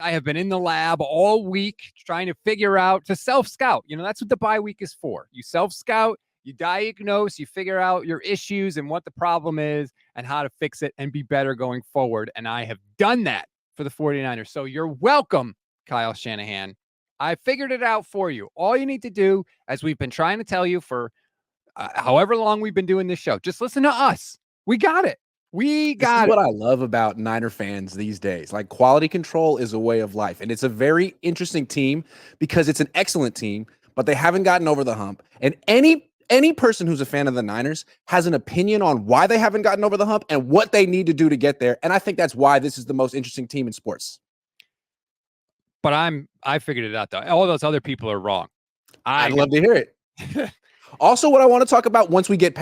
I have been in the lab all week trying to figure out, to self-scout. That's what the bye week is for. You self-scout, you diagnose, you figure out your issues and what the problem is and how to fix it and be better going forward. And I have done that for the 49ers. So you're welcome, Kyle Shanahan. I figured it out for you. All you need to do, as we've been trying to tell you for however long we've been doing this show, just listen to us. We got it. We got it. What I love about Niner fans these days. Like, quality control is a way of life. And it's a very interesting team because it's an excellent team, but they haven't gotten over the hump. And any person who's a fan of the Niners has an opinion on why they haven't gotten over the hump and what they need to do to get there. And I think that's why this is the most interesting team in sports. But I figured it out, though. All those other people are wrong. I'd love to hear it. Also, what I want to talk about once we get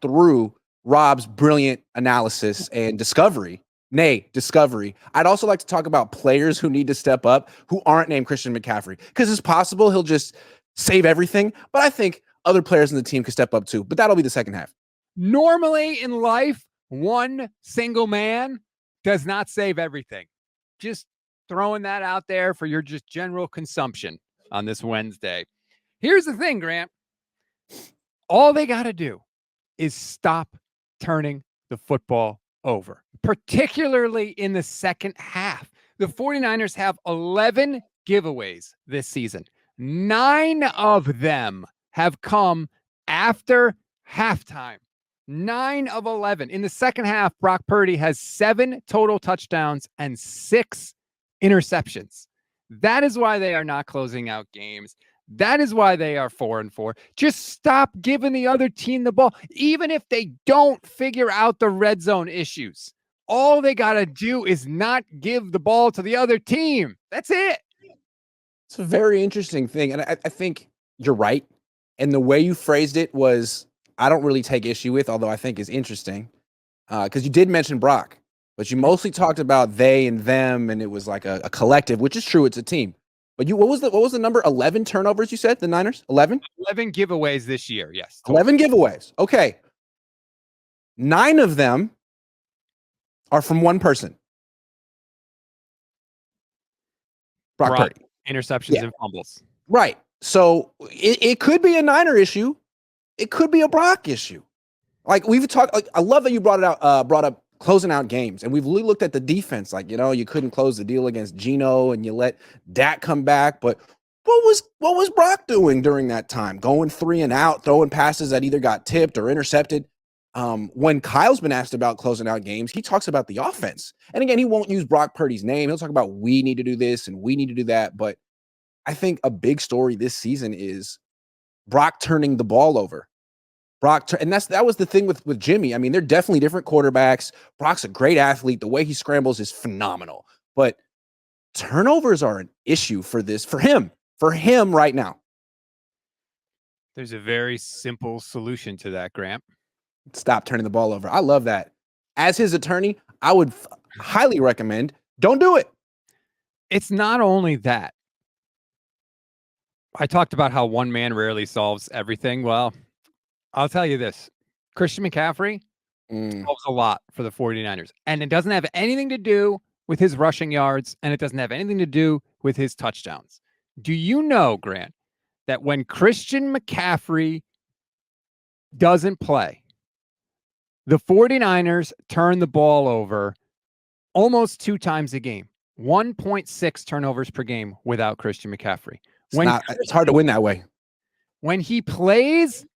through Rob's brilliant analysis and discovery. I'd also like to talk about players who need to step up who aren't named Christian McCaffrey, because it's possible he'll just save everything. But I think other players in the team could step up too. But that'll be the second half. Normally in life, one single man does not save everything. Just throwing that out there for your just general consumption on this Wednesday. Here's the thing, Grant. All they got to do is stop turning the football over, particularly in the second half. The 49ers have 11 giveaways this season. 9 of them have come after halftime. 9 of 11. In the second half, Brock Purdy has 7 total touchdowns and 6 interceptions. That is why they are not closing out games. That is why they are 4-4. Just stop giving the other team the ball. Even if they don't figure out the red zone issues, all they got to do is not give the ball to the other team. That's it. It's a very interesting thing. And I think you're right. And the way you phrased it was, I don't really take issue with, although I think is interesting. Because you did mention Brock, but you mostly talked about they and them, and it was like a collective, which is true. It's a team. But what was the number? 11 turnovers, you said, the Niners? 11? 11 giveaways this year, yes. Totally. 11 giveaways. Okay. 9 of them are from one person. Brock Purdy. Interceptions and fumbles. Right. So it could be a Niner issue. It could be a Brock issue. Like, we've talked, like, I love that you brought up closing out games. And we've really looked at the defense. Like, you couldn't close the deal against Geno and you let Dak come back. But what was Brock doing during that time? Going 3 and out, throwing passes that either got tipped or intercepted. When Kyle's been asked about closing out games, he talks about the offense. And again, he won't use Brock Purdy's name. He'll talk about, we need to do this and we need to do that. But I think a big story this season is Brock turning the ball over. And that was the thing with Jimmy. I mean, they're definitely different quarterbacks. Brock's a great athlete. The way he scrambles is phenomenal. But turnovers are an issue for him right now. There's a very simple solution to that, Grant. Stop turning the ball over. I love that. As his attorney, I would highly recommend, don't do it. It's not only that. I talked about how one man rarely solves everything. Well, I'll tell you this. Christian McCaffrey solves a lot for the 49ers. And it doesn't have anything to do with his rushing yards, and it doesn't have anything to do with his touchdowns. Do you know, Grant, that when Christian McCaffrey doesn't play, the 49ers turn the ball over almost 2 times a game? 1.6 turnovers per game without Christian McCaffrey. It's hard to win that way. When he plays,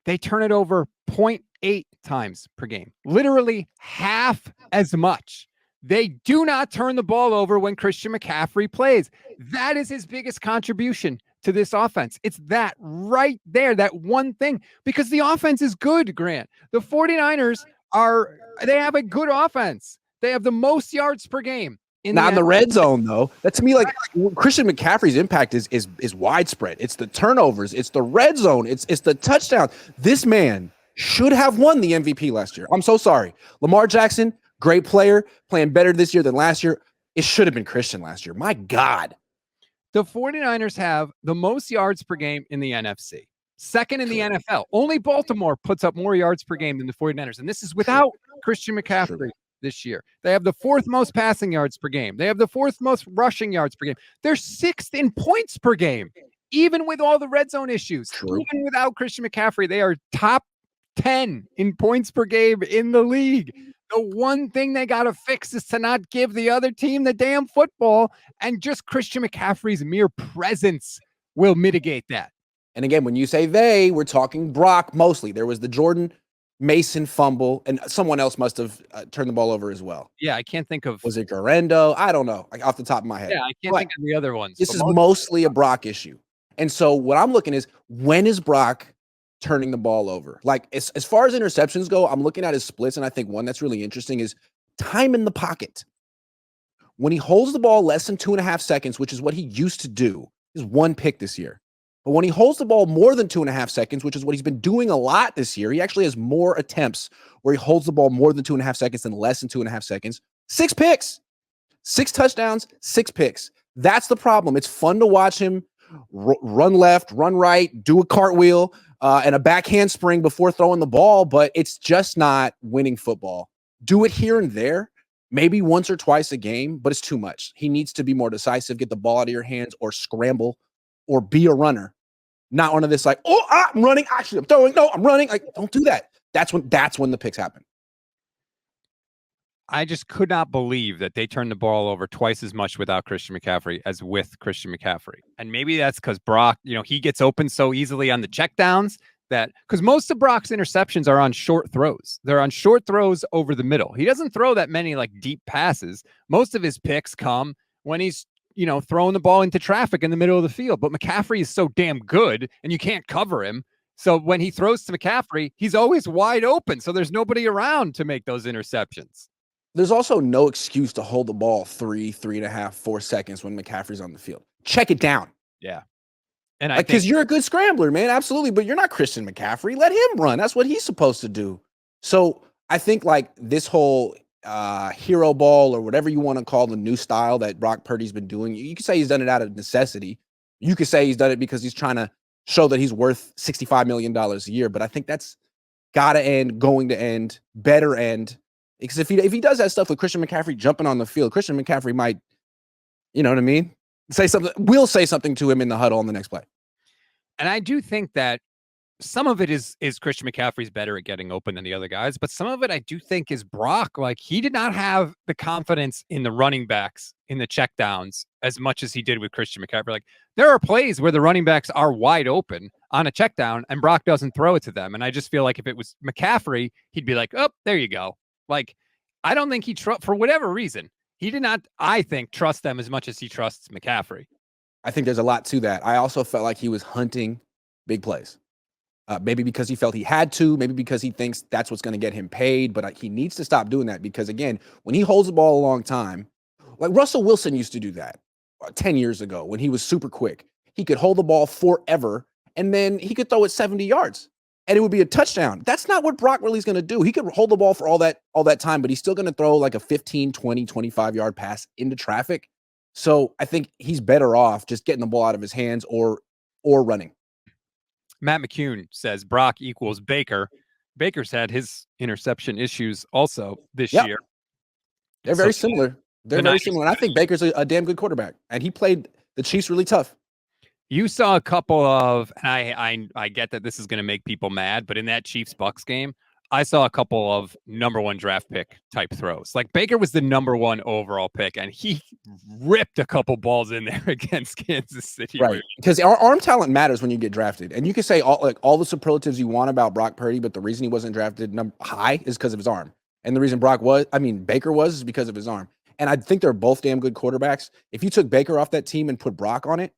they turn it over 0.8 times per game. Literally half as much. They do not turn the ball over when Christian McCaffrey plays. That is his biggest contribution to this offense. It's that right there, that one thing. Because the offense is good, Grant. The 49ers they have a good offense. They have the most yards per game. Not in the red zone, though. That, to me, like, Christian McCaffrey's impact is widespread. It's the turnovers. It's the red zone. It's the touchdown. This man should have won the MVP last year. I'm so sorry. Lamar Jackson, great player, playing better this year than last year. It should have been Christian last year. My God. The 49ers have the most yards per game in the NFC. Second in the NFL. Only Baltimore puts up more yards per game than the 49ers. And this is without Christian McCaffrey this year. They have the 4th most passing yards per game. They have the 4th most rushing yards per game. They're 6th in points per game, even with all the red zone issues. True. Even without Christian McCaffrey, they are top 10 in points per game in the league. The one thing they got to fix is to not give the other team the damn football, and just Christian McCaffrey's mere presence will mitigate that. And again, when you say they, we're talking Brock mostly. There was the Jordan Mason fumble, and someone else must have turned the ball over as well. Yeah, I can't think of. Was it Guerrera? I don't know, like off the top of my head. Yeah, I can't think of the other ones. This is mostly a Brock issue. And so what I'm looking is, when is Brock turning the ball over? Like, as far as interceptions go, I'm looking at his splits, and I think one that's really interesting is time in the pocket. When he holds the ball less than 2.5 seconds, which is what he used to do, is 1 pick this year. But when he holds the ball more than 2.5 seconds, which is what he's been doing a lot this year, he actually has more attempts where he holds the ball more than 2.5 seconds than less than 2.5 seconds. 6 picks, 6 touchdowns, 6 picks. That's the problem. It's fun to watch him run left, run right, do a cartwheel, and a back handspring before throwing the ball, but it's just not winning football. Do it here and there, maybe once or twice a game, but it's too much. He needs to be more decisive, get the ball out of your hands, or scramble, or be a runner. Not one of this like, oh, I'm running, actually I'm throwing, no, I'm running. Like, don't do that. That's when the picks happen. I just could not believe that they turned the ball over twice as much without Christian McCaffrey as with Christian McCaffrey. And maybe that's because Brock, he gets open so easily on the checkdowns that because most of Brock's interceptions are on short throws. They're on short throws over the middle. He doesn't throw that many like deep passes. Most of his picks come when he's, throwing the ball into traffic in the middle of the field. But McCaffrey is so damn good and you can't cover him. So when he throws to McCaffrey, he's always wide open. So there's nobody around to make those interceptions. There's also no excuse to hold the ball 3.5, 4 seconds when McCaffrey's on the field. Check it down. Yeah. And because you're a good scrambler, man. Absolutely. But you're not Christian McCaffrey. Let him run. That's what he's supposed to do. So I think like this whole hero ball or whatever you want to call the new style that Brock Purdy's been doing, you could say he's done it out of necessity. You could say he's done it because he's trying to show that he's worth $65 million a year. But I think that's got to end, going to end, better end. Because if he does that stuff with Christian McCaffrey jumping on the field, Christian McCaffrey might, you know what I mean? We'll say something to him in the huddle on the next play. And I do think that some of it is Christian McCaffrey's better at getting open than the other guys, but some of it I do think is Brock. Like, he did not have the confidence in the running backs in the checkdowns as much as he did with Christian McCaffrey. Like, there are plays where the running backs are wide open on a checkdown and Brock doesn't throw it to them. And I just feel like if it was McCaffrey, he'd be like, oh, there you go. Like, I don't think for whatever reason, he did not, I think, trust them as much as he trusts McCaffrey. I think there's a lot to that. I also felt like he was hunting big plays. Maybe because he felt he had to, maybe because he thinks that's what's going to get him paid, but he needs to stop doing that because, again, when he holds the ball a long time, like Russell Wilson used to do that 10 years ago when he was super quick. He could hold the ball forever, and then he could throw it 70 yards, and it would be a touchdown. That's not what Brock really is going to do. He could hold the ball for all that time, but he's still going to throw like a 15, 20, 25-yard pass into traffic. So I think he's better off just getting the ball out of his hands or running. Matt McCune says Brock equals Baker. Baker's had his interception issues also this year. They're very similar. They're very similar. And I think Baker's a damn good quarterback. And he played the Chiefs really tough. You saw a couple of, and I get that this is going to make people mad, but in that Chiefs-Bucs game, I saw a couple of number 1 draft pick type throws. Like, Baker was the number 1 overall pick, and he ripped a couple balls in there against Kansas City. Right. Because our arm talent matters when you get drafted. And you can say all the superlatives you want about Brock Purdy, but the reason he wasn't drafted high is because of his arm. And the reason Baker was is because of his arm. And I think they're both damn good quarterbacks. If you took Baker off that team and put Brock on it,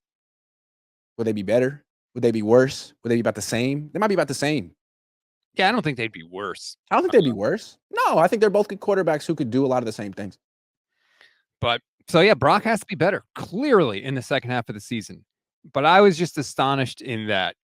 would they be better? Would they be worse? Would they be about the same? They might be about the same. Yeah, I don't think they'd be worse. I don't think they'd be worse. No, I think they're both good quarterbacks who could do a lot of the same things. But so, yeah, Brock has to be better, clearly, in the second half of the season. But I was just astonished in that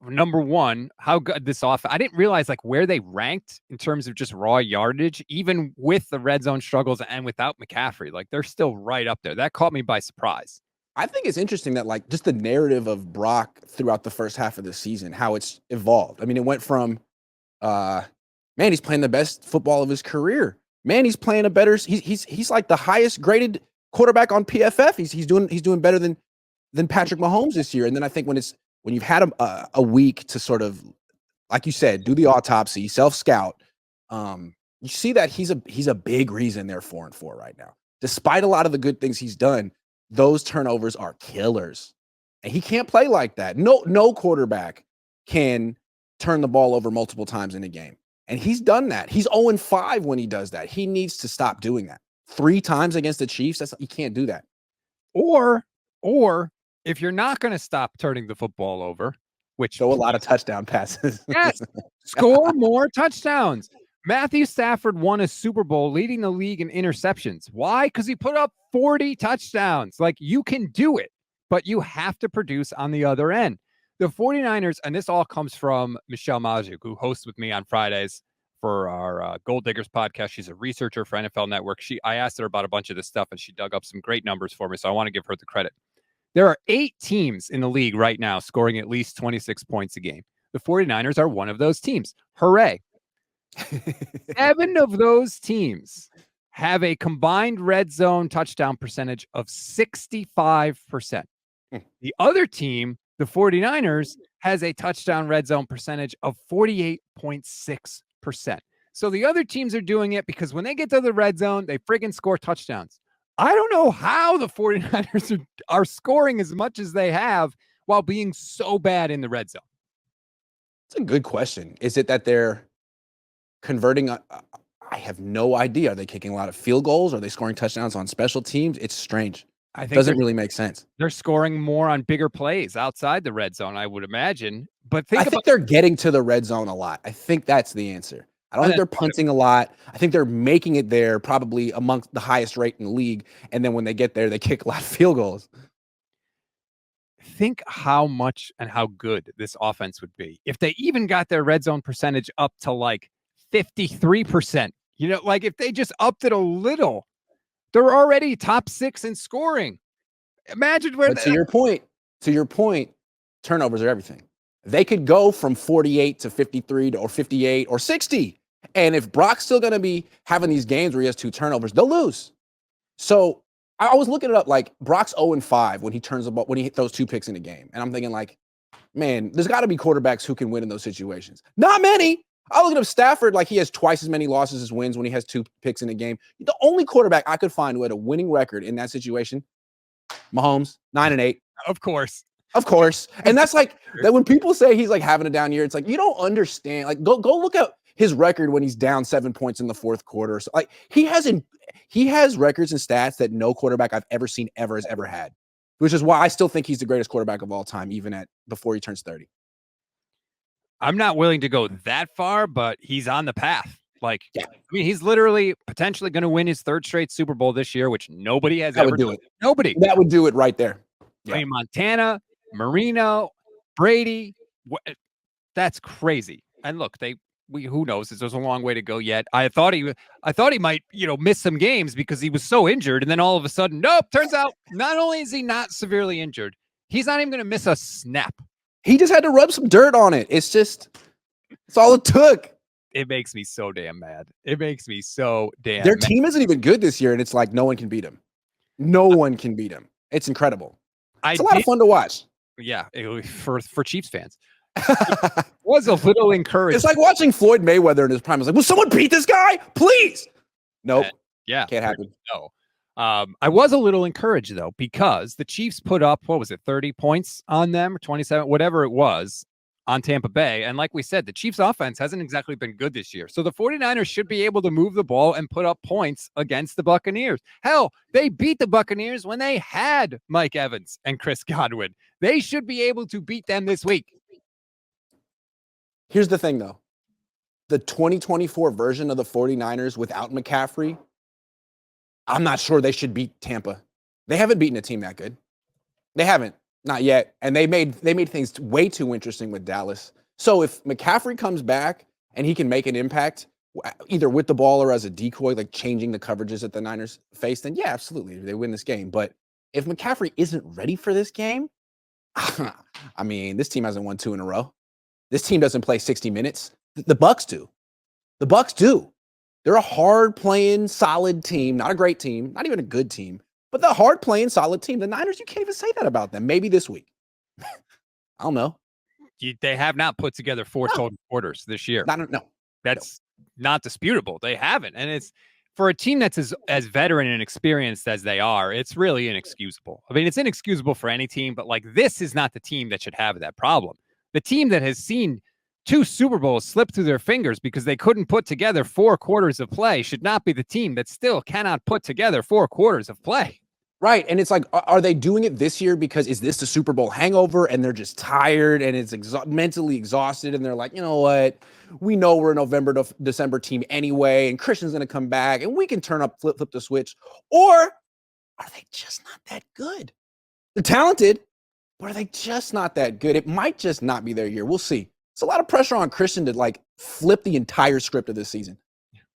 number one, how good this offense. I didn't realize like where they ranked in terms of just raw yardage, even with the red zone struggles and without McCaffrey. Like, they're still right up there. That caught me by surprise. I think it's interesting that like just the narrative of Brock throughout the first half of the season, how it's evolved. I mean, it went from, man, he's playing the best football of his career man, he's playing a better. He's like the highest graded quarterback on PFF. He's doing better than Patrick Mahomes this year. And then I think when you've had a week to sort of, like you said, do the autopsy, self-scout, you see that he's a big reason they're 4-4 right now. Despite a lot of the good things he's done, those turnovers are killers. And he can't play like that. No quarterback can turn the ball over multiple times in a game. And he's done that. He's 0-5 when he does that. He needs to stop doing that. 3 times against the Chiefs, you can't do that. Or if you're not going to stop turning the football over, which throw a lot of touchdown passes. Yes, score more touchdowns. Matthew Stafford won a Super Bowl leading the league in interceptions. Why? Because he put up 40 touchdowns. Like, you can do it, but you have to produce on the other end. The 49ers, and this all comes from Michelle Majuk, who hosts with me on Fridays for our Gold Diggers podcast. She's a researcher for NFL Network. I asked her about a bunch of this stuff, and she dug up some great numbers for me, so I want to give her the credit. There are 8 teams in the league right now scoring at least 26 points a game. The 49ers are one of those teams. Hooray. 7 of those teams have a combined red zone touchdown percentage of 65%. The other team, the 49ers, has a touchdown red zone percentage of 48.6%. So the other teams are doing it because when they get to the red zone, they friggin' score touchdowns. I don't know how the 49ers are scoring as much as they have while being so bad in the red zone. It's a good question. Is it that they're converting? I have no idea. Are they kicking a lot of field goals? Are they scoring touchdowns on special teams? It's strange. I think doesn't really make sense. They're scoring more on bigger plays outside the red zone, I would imagine. But I think they're getting to the red zone a lot. I think that's the answer. I don't think they're punting a lot. I think they're making it there probably amongst the highest rate in the league. And then when they get there, they kick a lot of field goals. Think how much and how good this offense would be if they even got their red zone percentage up to like 53%. You know, like if they just upped it a little, they're already top 6 in scoring. Imagine where. To your point, turnovers are everything. They could go from 48 to 53 or 58 or 60. And if Brock's still going to be having these games where he has 2 turnovers, they'll lose. So I was looking it up, like Brock's 0-5 when he turns the ball, when he throws 2 picks in a game. And I'm thinking like, man, there's got to be quarterbacks who can win in those situations. Not many. I looked up Stafford, like he has twice as many losses as wins when he has 2 picks in a game. The only quarterback I could find who had a winning record in that situation, Mahomes, 9-8. Of course. And that's like that when people say he's like having a down year, it's like, you don't understand. Like go look at his record when he's down 7 points in the fourth quarter. So like he has records and stats that no quarterback I've ever seen has ever had, which is why I still think he's the greatest quarterback of all time, even before he turns 30. I'm not willing to go that far, but he's on the path. Like, yeah. I mean, he's literally potentially going to win his 3rd straight Super Bowl this year, which nobody has ever done. Do it. Nobody. That would do it right there. Yeah. I mean, Montana, Marino, Brady. That's crazy. And look, who knows? There's a long way to go yet. I thought he might, miss some games because he was so injured. And then all of a sudden, nope, turns out not only is he not severely injured, he's not even going to miss a snap. He just had to rub some dirt on it. It's all it took. It makes me so damn mad. Their team isn't even good this year. And it's like, no one can beat him. No one can beat him. It's incredible. It's a lot of fun to watch. Yeah. For Chiefs fans. Was a little encouraged. It's like watching Floyd Mayweather in his prime. It's like, will someone beat this guy? Please. Nope. Yeah. Can't happen. No. I was a little encouraged though, because the Chiefs put up, 30 points on them, or 27, whatever it was, on Tampa Bay. And like we said, the Chiefs offense hasn't exactly been good this year. So the 49ers should be able to move the ball and put up points against the Buccaneers. Hell, they beat the Buccaneers when they had Mike Evans and Chris Godwin. They should be able to beat them this week. Here's the thing, though. The 2024 version of the 49ers without McCaffrey, I'm not sure they should beat Tampa. They haven't beaten a team that good. They haven't. Not yet. And they made things way too interesting with Dallas. So if McCaffrey comes back and he can make an impact, either with the ball or as a decoy, like changing the coverages that the Niners face, then yeah, absolutely, they win this game. But if McCaffrey isn't ready for this game, I mean, this team hasn't won 2 in a row. This team doesn't play 60 minutes. The Bucs do. They're a hard-playing, solid team. Not a great team, not even a good team, but the hard-playing, solid team. The Niners, you can't even say that about them. Maybe this week. I don't know. They have not put together 4 total quarters this year. No. That's not disputable. They haven't. And it's for a team that's as veteran and experienced as they are, it's really inexcusable. I mean, it's inexcusable for any team, but like this is not the team that should have that problem. The team that has seen 2 Super Bowls slip through their fingers because they couldn't put together 4 quarters of play should not be the team that still cannot put together 4 quarters of play. Right. And it's like, are they doing it this year because is this the Super Bowl hangover and they're just tired and it's mentally exhausted and they're like, you know what? We know we're a November to December team anyway, and Christian's going to come back and we can flip the switch. Or are they just not that good? They're talented, but are they just not that good? It might just not be their year. We'll see. It's a lot of pressure on Christian to like flip the entire script of this season.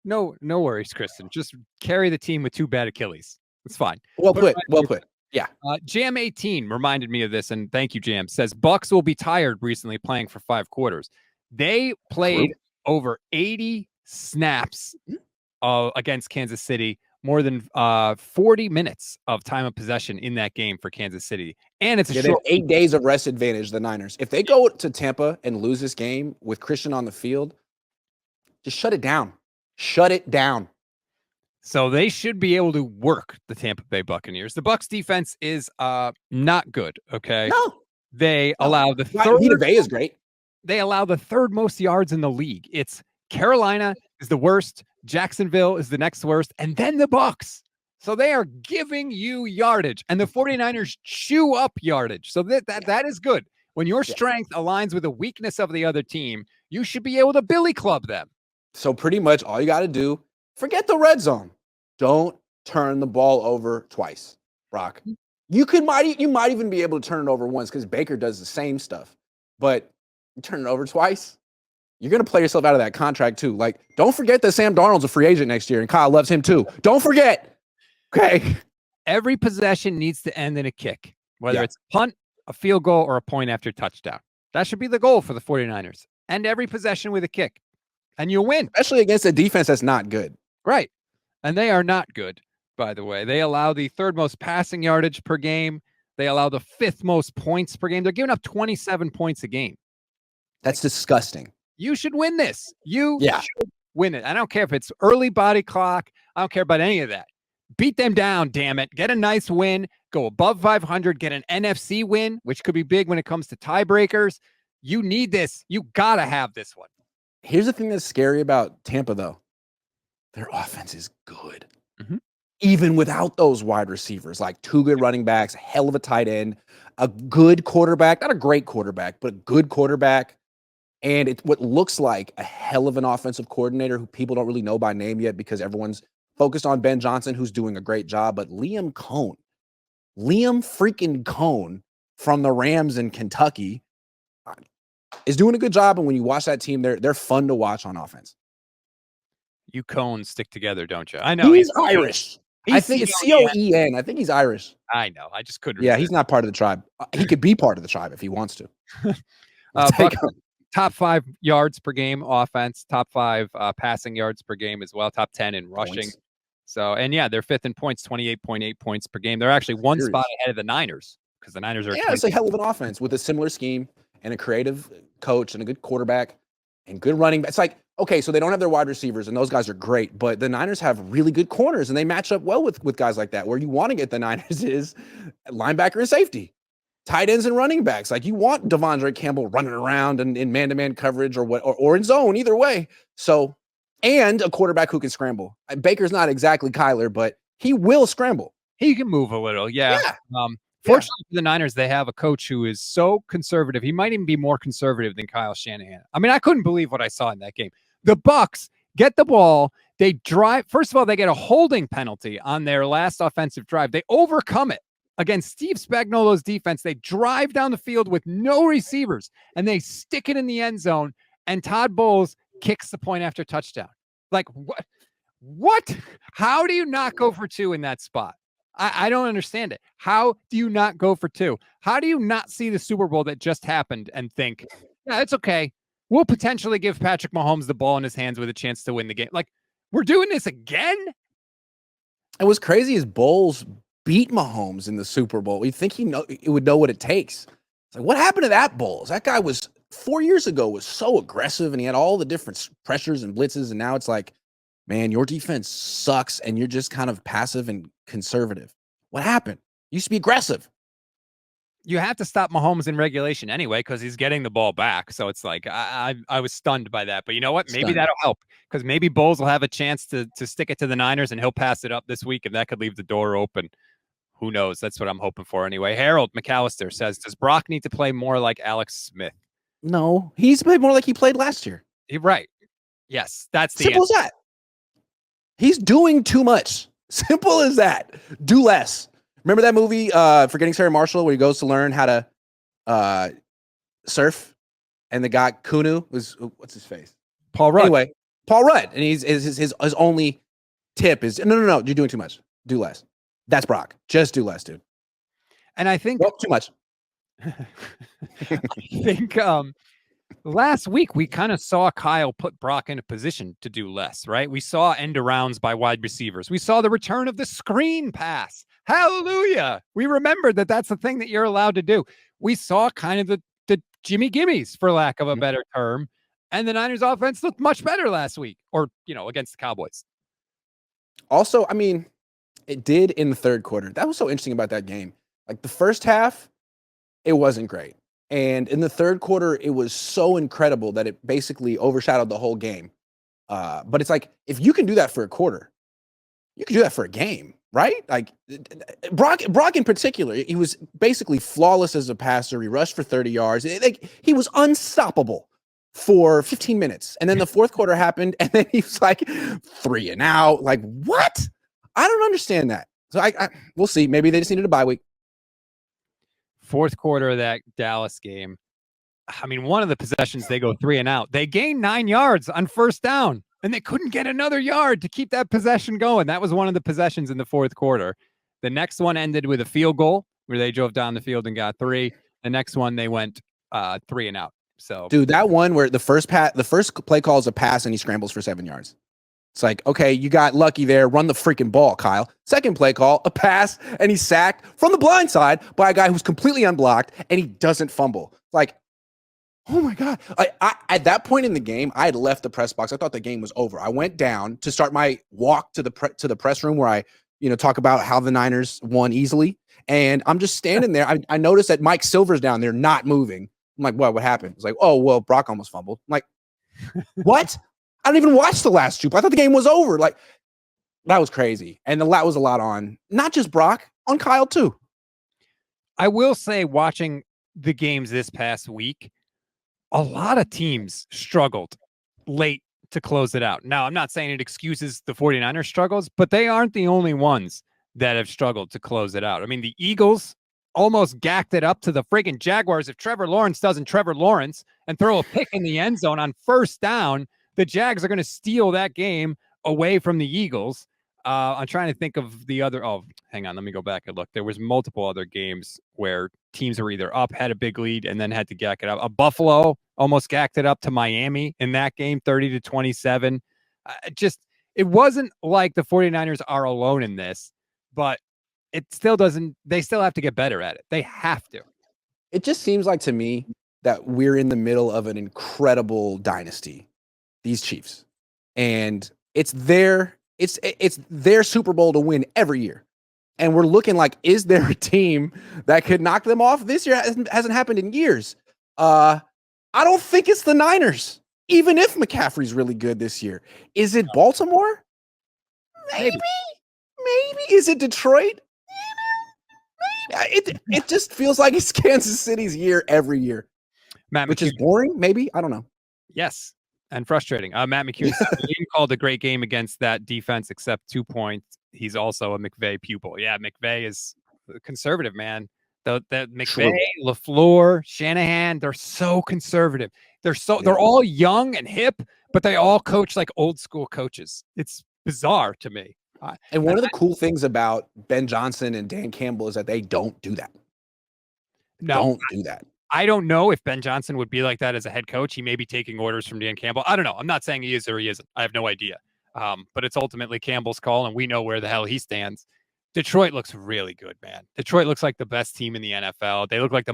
No worries, Kristen. Just carry the team with 2 bad Achilles. It's fine. Well put. Yeah. Jam 18 reminded me of this, and thank you, Jam. Says Bucs will be tired recently playing for 5 quarters. They played over 80 snaps against Kansas City, more than 40 minutes of time of possession in that game for Kansas City. And it's they have 8 days of rest advantage, the Niners. If they go to Tampa and lose this game with Christian on the field, just shut it down. Shut it down. So they should be able to work the Tampa Bay Buccaneers. The Bucs defense is not good. Okay. No. They allow the third. Vita Vea is great. They allow the 3rd most yards in the league. It's Carolina is the worst. Jacksonville is the next worst. And then the Bucs. So they are giving you yardage. And the 49ers chew up yardage. So that is good. When your strength aligns with the weakness of the other team, you should be able to billy club them. So pretty much all you got to do, forget the red zone. Don't turn the ball over twice, Brock. You might even be able to turn it over once because Baker does the same stuff. But you turn it over twice, you're going to play yourself out of that contract too. Like, don't forget that Sam Darnold's a free agent next year and Kyle loves him too. Don't forget. Okay. Every possession needs to end in a kick, whether it's a punt, a field goal, or a point after touchdown. That should be the goal for the 49ers. End every possession with a kick, and you'll win. Especially against a defense that's not good. Right. And they are not good, by the way. They allow the 3rd most passing yardage per game. They allow the 5th most points per game. They're giving up 27 points a game. That's disgusting. You should win this. You should win it. I don't care if it's early body clock. I don't care about any of that. Beat them down, damn it. Get a nice win. Go above 500. Get an NFC win, which could be big when it comes to tiebreakers. You need this. You got to have this one. Here's the thing that's scary about Tampa, though. Their offense is good. Mm-hmm. Even without those wide receivers, like 2 good running backs, a hell of a tight end, a good quarterback, not a great quarterback, but a good quarterback. And it's what looks like a hell of an offensive coordinator who people don't really know by name yet because everyone's focused on Ben Johnson, who's doing a great job. But Liam freaking Cohn from the Rams in Kentucky is doing a good job. And when you watch that team, they're fun to watch on offense. You Cohns stick together, don't you? I know. He's Irish. I think it's C-O-E-N. I think he's Irish. I know. I just couldn't. Yeah, he's not part of the tribe. He could be part of the tribe if he wants to. Top 5 yards per game offense, top 5 passing yards per game as well, top 10 in rushing. Points. So, and yeah, they're 5th in points, 28.8 points per game. They're actually one spot ahead of the Niners because the Niners are. Yeah, it's a hell of an offense with a similar scheme and a creative coach and a good quarterback and good running. It's like, okay, so they don't have their wide receivers, and those guys are great, but the Niners have really good corners, and they match up well with guys like that. Where you want to get the Niners is linebacker and safety, tight ends and running backs. Like you want Devondre Campbell running around in man-to-man coverage or in zone, either way. So, and a quarterback who can scramble. Baker's not exactly Kyler, but he will scramble. He can move a little, yeah. Fortunately for the Niners, they have a coach who is so conservative. He might even be more conservative than Kyle Shanahan. I mean, I couldn't believe what I saw in that game. The Bucs get the ball. They drive. First of all, they get a holding penalty on their last offensive drive. They overcome it against Steve Spagnuolo's defense. They drive down the field with no receivers, and they stick it in the end zone, and Todd Bowles kicks the point after touchdown. Like, what? What? How do you not go for 2 in that spot? I don't understand it. How do you not go for 2? How do you not see the Super Bowl that just happened and think, yeah, it's okay. We'll potentially give Patrick Mahomes the ball in his hands with a chance to win the game. Like, We're doing this again? And what's crazy is Bowles beat Mahomes in the Super Bowl. You think he would know what it takes. It's like, what happened to that Bowles? That guy was 4 years ago was so aggressive and he had all the different pressures and blitzes. And now it's like, man, your defense sucks and you're just kind of passive and conservative. What happened? You used to be aggressive. You have to stop Mahomes in regulation anyway because he's getting the ball back. So it's like I was stunned by that. But you know what? Maybe that'll help because maybe Bowles will have a chance to stick it to the Niners and he'll pass it up this week and that could leave the door open. Who knows? That's what I'm hoping for anyway. Harold McAllister says, does Brock need to play more like Alex Smith? No, he's played more like he played last year. You're right. Yes, that's the simple as that. He's doing too much. Simple as that. Do less. Remember that movie, Forgetting Sarah Marshall, where he goes to learn how to surf, and the guy Kunu was what's his face? Paul Rudd. Anyway, Paul Rudd, and his only tip is no, you're doing too much. Do less. That's Brock. Just do less, dude. And I think too much. I think last week we kind of saw Kyle put Brock in a position to do less, right? We saw end arounds by wide receivers. We saw the return of the screen pass. Hallelujah. We remembered that that's the thing that you're allowed to do. We saw kind of the Jimmy Gimmies, for lack of a better term. And the Niners offense looked much better last week or, against the Cowboys. Also, I mean, it did in the third quarter. That was so interesting about that game. Like the first half, it wasn't great. And in the third quarter, it was so incredible that it basically overshadowed the whole game. But it's like, if you can do that for a quarter, you can do that for a game, right? Like Brock in particular, he was basically flawless as a passer. He rushed for 30 yards. He was unstoppable for 15 minutes. And then the fourth quarter happened, and then he was like 3 and out. Like, what? I don't understand that. So we'll see. Maybe they just needed a bye week. Fourth quarter of that Dallas game. I mean, one of the possessions, they go 3 and out. They gained 9 yards on first down, and they couldn't get another yard to keep that possession going. That was one of the possessions in the fourth quarter. The next one ended with a field goal where they drove down the field and got 3. The next one, they went 3 and out. So, dude, that one where the first play call is a pass and he scrambles for 7 yards. It's like, okay, you got lucky there. Run the freaking ball, Kyle. Second play call, a pass, and he's sacked from the blind side by a guy who's completely unblocked, and he doesn't fumble. Like, oh my God. I at that point in the game, I had left the press box. I thought the game was over. I went down to start my walk to the press room where I, talk about how the Niners won easily. And I'm just standing there. I noticed that Mike Silver's down there not moving. I'm like, what happened? It's like, oh, well, Brock almost fumbled. I'm like, what? I don't even watch the last 2. I thought the game was over. Like, that was crazy. And that was a lot on not just Brock, on Kyle too. I will say, watching the games this past week, a lot of teams struggled late to close it out. Now, I'm not saying it excuses the 49ers struggles, but they aren't the only ones that have struggled to close it out. I mean, the Eagles almost gacked it up to the friggin' Jaguars. If Trevor Lawrence doesn't Trevor Lawrence and throw a pick in the end zone on first down, the Jags are going to steal that game away from the Eagles. I'm trying to think of the other. Oh, hang on. Let me go back and look. There was multiple other games where teams were either up, had a big lead, and then had to gack it up. Buffalo almost gacked it up to Miami in that game, 30-27. It wasn't like the 49ers are alone in this, but it still doesn't. They still have to get better at it. They have to. It just seems like to me that we're in the middle of an incredible dynasty. These Chiefs, and it's their Super Bowl to win every year, and we're looking like, is there a team that could knock them off this year? Hasn't happened in years. I don't think it's the Niners, even if McCaffrey's really good this year. Is it Baltimore? Maybe. Is it Detroit? It just feels like it's Kansas City's year every year, which is boring. Maybe, I don't know. Yes. And frustrating. Matt McCune called a great game against that defense, except 2 points. He's also a McVay pupil. Yeah, McVay is conservative, man. The McVay, LaFleur, Shanahan, they're so conservative. They're all young and hip, but they all coach like old school coaches. It's bizarre to me. And one of the cool things about Ben Johnson and Dan Campbell is that they don't do that. Don't do that. I don't know if Ben Johnson would be like that as a head coach. He may be taking orders from Dan Campbell. I don't know. I'm not saying he is or he isn't. I have no idea. but it's ultimately Campbell's call, and we know where the hell he stands. Detroit looks really good, man. Detroit looks like the best team in the NFL. They look like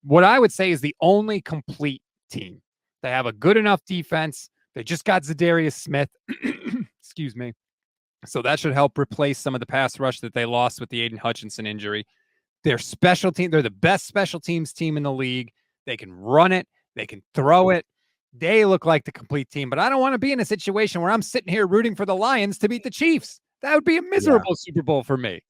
what I would say is the only complete team. They have a good enough defense. They just got Zadarius Smith. Excuse me. So that should help replace some of the pass rush that they lost with the Aiden Hutchinson injury. Their special team, they're the best special teams team in the league. They can run it. They can throw it. They look like the complete team, but I don't want to be in a situation where I'm sitting here rooting for the Lions to beat the Chiefs. That would be a miserable Super Bowl for me.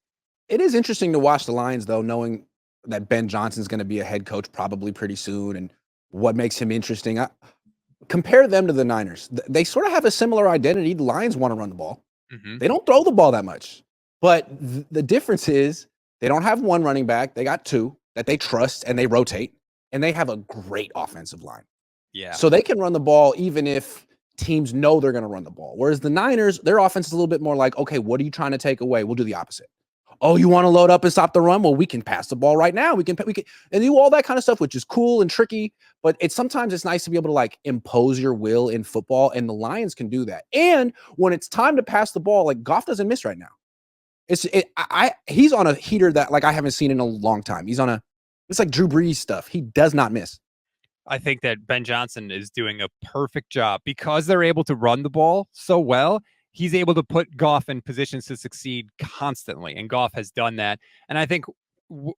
It is interesting to watch the Lions, though, knowing that Ben Johnson's going to be a head coach probably pretty soon, and what makes him interesting. Compare them to the Niners. They sort of have a similar identity. The Lions want to run the ball. Mm-hmm. They don't throw the ball that much. But the difference is they don't have one running back. They got two that they trust and they rotate, and they have a great offensive line. Yeah. So they can run the ball even if teams know they're going to run the ball. Whereas the Niners, their offense is a little bit more like, okay, what are you trying to take away? We'll do the opposite. Oh, you want to load up and stop the run? Well, we can pass the ball right now. We can and do all that kind of stuff, which is cool and tricky. But sometimes it's nice to be able to like impose your will in football, and the Lions can do that. And when it's time to pass the ball, like Goff doesn't miss right now. He's on a heater that like I haven't seen in a long time. It's like Drew Brees stuff. He does not miss. I think that Ben Johnson is doing a perfect job because they're able to run the ball so well. He's able to put Goff in positions to succeed constantly, and Goff has done that. And I think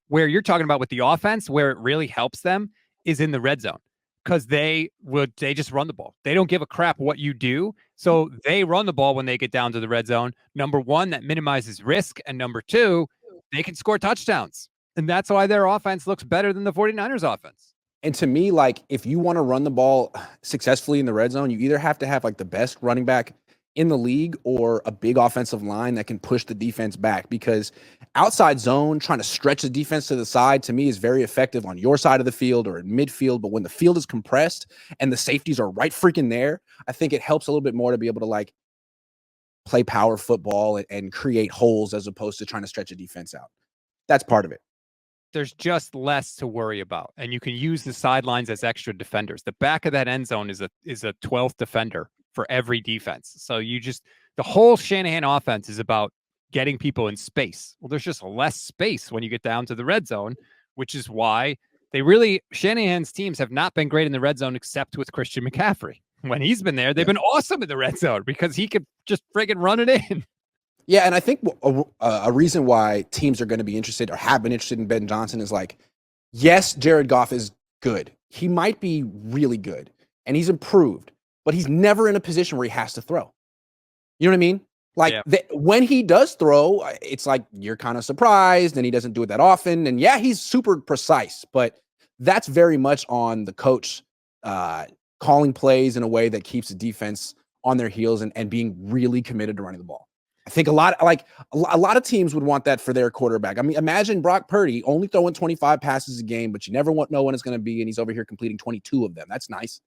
where you're talking about with the offense, where it really helps them is in the red zone, because they just run the ball. They don't give a crap what you do. So they run the ball when they get down to the red zone. Number one, that minimizes risk. And number two, they can score touchdowns. And that's why their offense looks better than the 49ers offense. And to me, like, if you want to run the ball successfully in the red zone, you either have to have like the best running back in the league or a big offensive line that can push the defense back, because outside zone, trying to stretch the defense to the side, to me is very effective on your side of the field or in midfield. But when the field is compressed and the safeties are right freaking there, I think it helps a little bit more to be able to like play power football and create holes as opposed to trying to stretch a defense out. That's part of it. There's just less to worry about, and you can use the sidelines as extra defenders. The back of that end zone is a 12th defender for every defense. So the whole Shanahan offense is about getting people in space. Well, there's just less space when you get down to the red zone, which is why Shanahan's teams have not been great in the red zone except with Christian McCaffrey. When he's been there, they've been awesome in the red zone because he could just friggin' run it in. Yeah, and I think a reason why teams are going to be interested or have been interested in Ben Johnson is like, yes, Jared Goff is good. He might be really good, and he's improved, but he's never in a position where he has to throw. You know what I mean? Like, when he does throw, it's like you're kind of surprised, and he doesn't do it that often. And yeah, he's super precise, but that's very much on the coach calling plays in a way that keeps the defense on their heels and being really committed to running the ball. I think a lot of teams would want that for their quarterback. I mean, imagine Brock Purdy only throwing 25 passes a game, but you never know when it's going to be, and he's over here completing 22 of them. That's nice.